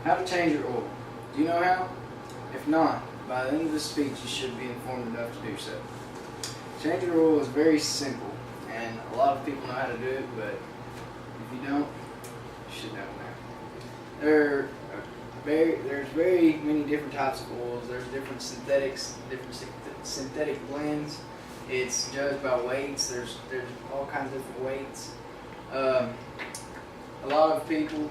How to change your oil. Do you know how? If not, by the end of this speech you should be informed enough to do so. Changing your oil is very simple, and a lot of people know how to do it, but if you don't, you should know now. There's very many different types of oils. There's different synthetics, different synthetic blends. It's judged by weights. There's all kinds of different weights. A lot of people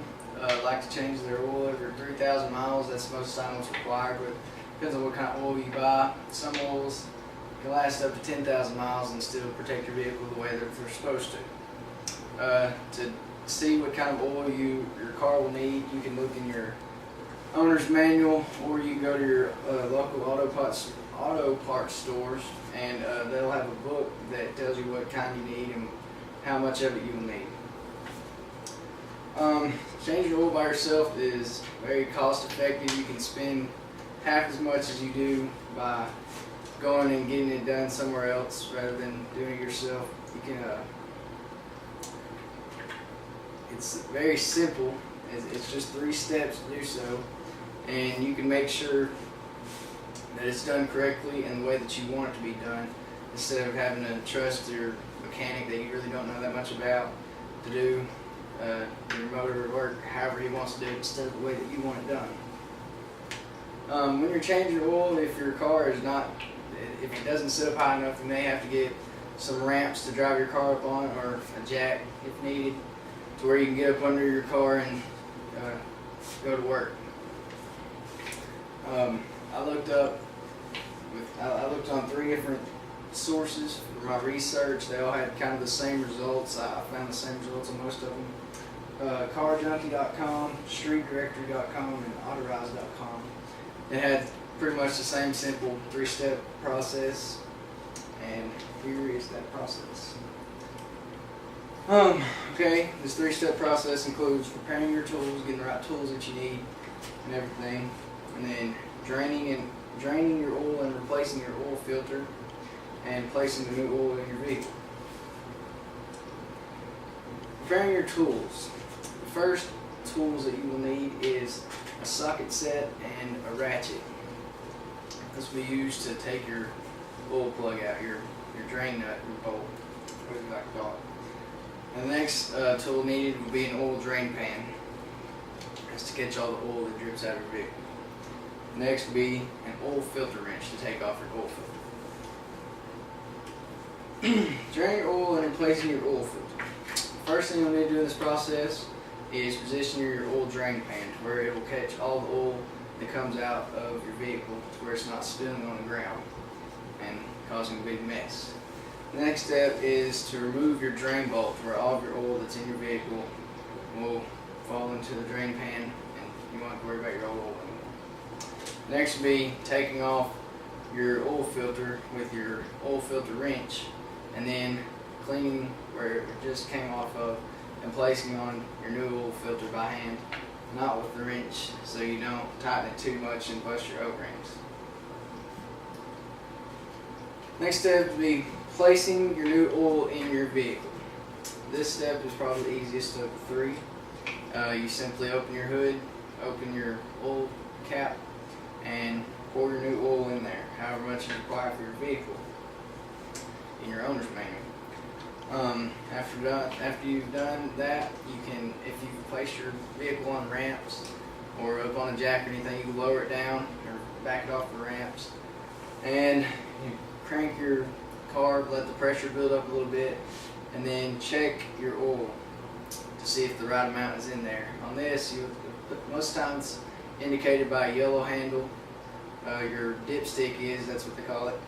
like to change their oil every 3,000 miles. That's most of the time what's required, but depends on what kind of oil you buy. Some oils can last up to 10,000 miles and still protect your vehicle the way that they're supposed to. To see what kind of oil your car will need, you can look in your owner's manual, or you can go to your local auto parts stores, and they'll have a book that tells you what kind you need and how much of it you will need. Changing your oil by yourself is very cost effective. You can spend half as much as you do by going and getting it done somewhere else rather than doing it yourself. You can. It's very simple. It's just 3 steps to do so, and you can make sure that it's done correctly and the way that you want it to be done, instead of having to trust your mechanic that you really don't know that much about to do your motor work however he wants to do it instead of the way that you want it done. When you're changing your oil, if your car is not, if it doesn't sit up high enough, you may have to get some ramps to drive your car up on, or a jack if needed, to where you can get up under your car and go to work. I looked on 3 different sources for my research. They all had kind of the same results. I found the same results on most of them. CarJunkie.com, StreetDirectory.com, and Autorize.com. It had pretty much the same simple 3-step process, and here is that process. Okay, this 3-step process includes preparing your tools, getting the right tools that you need, and everything, and then draining your oil and replacing your oil filter, and placing the new oil in your vehicle. Preparing your tools. The first tools that you will need is a socket set and a ratchet. This will be used to take your oil plug out, your drain nut, your bolt, whatever you like to call it. And the next tool needed will be an oil drain pan. That's to catch all the oil that drips out of your vehicle. Next will be an oil filter wrench to take off your oil filter. Draining your oil and replacing your oil filter. First thing you'll need to do in this process is position your oil drain pan to where it will catch all the oil that comes out of your vehicle to where it's not spilling on the ground and causing a big mess. The next step is to remove your drain bolt where all of your oil that's in your vehicle will fall into the drain pan, and you won't have to worry about your oil anymore. Next will be taking off your oil filter with your oil filter wrench, and then cleaning where it just came off of and placing on your new oil filter by hand, not with the wrench, so you don't tighten it too much and bust your O-rings. Next step will be placing your new oil in your vehicle. This step is probably the easiest of the 3. You simply open your hood, open your oil cap, and pour your new oil in there, however much is required for your vehicle, in your owner's manual. After you've done that, you can, if you've placed your vehicle on ramps or up on a jack or anything, you can lower it down or back it off the ramps, and you crank your car, let the pressure build up a little bit, and then check your oil to see if the right amount is in there. On this, most times indicated by a yellow handle. Your dipstick is, that's what they call it.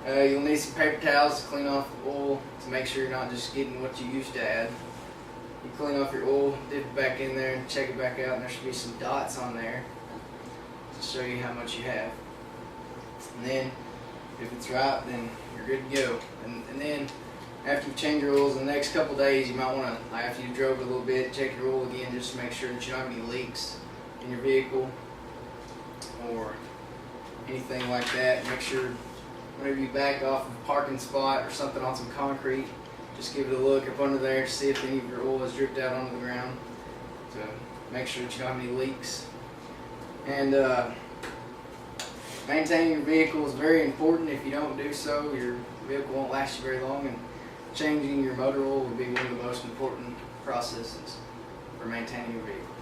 You'll need some paper towels to clean off the oil to make sure you're not just getting what you used to add. You clean off your oil, dip it back in there, and check it back out, and there should be some dots on there to show you how much you have. And then, if it's right, then you're good to go. And then, after you change your oils in the next couple days, you might want to, after you drove it a little bit, check your oil again just to make sure that you don't have any leaks in your vehicle or anything like that. Make sure whenever you back off of a parking spot or something on some concrete, just give it a look up under there to see if any of your oil has dripped out onto the ground, to make sure that you don't have any leaks. And maintaining your vehicle is very important. If you don't do so, your vehicle won't last you very long, and changing your motor oil will be one of the most important processes for maintaining your vehicle.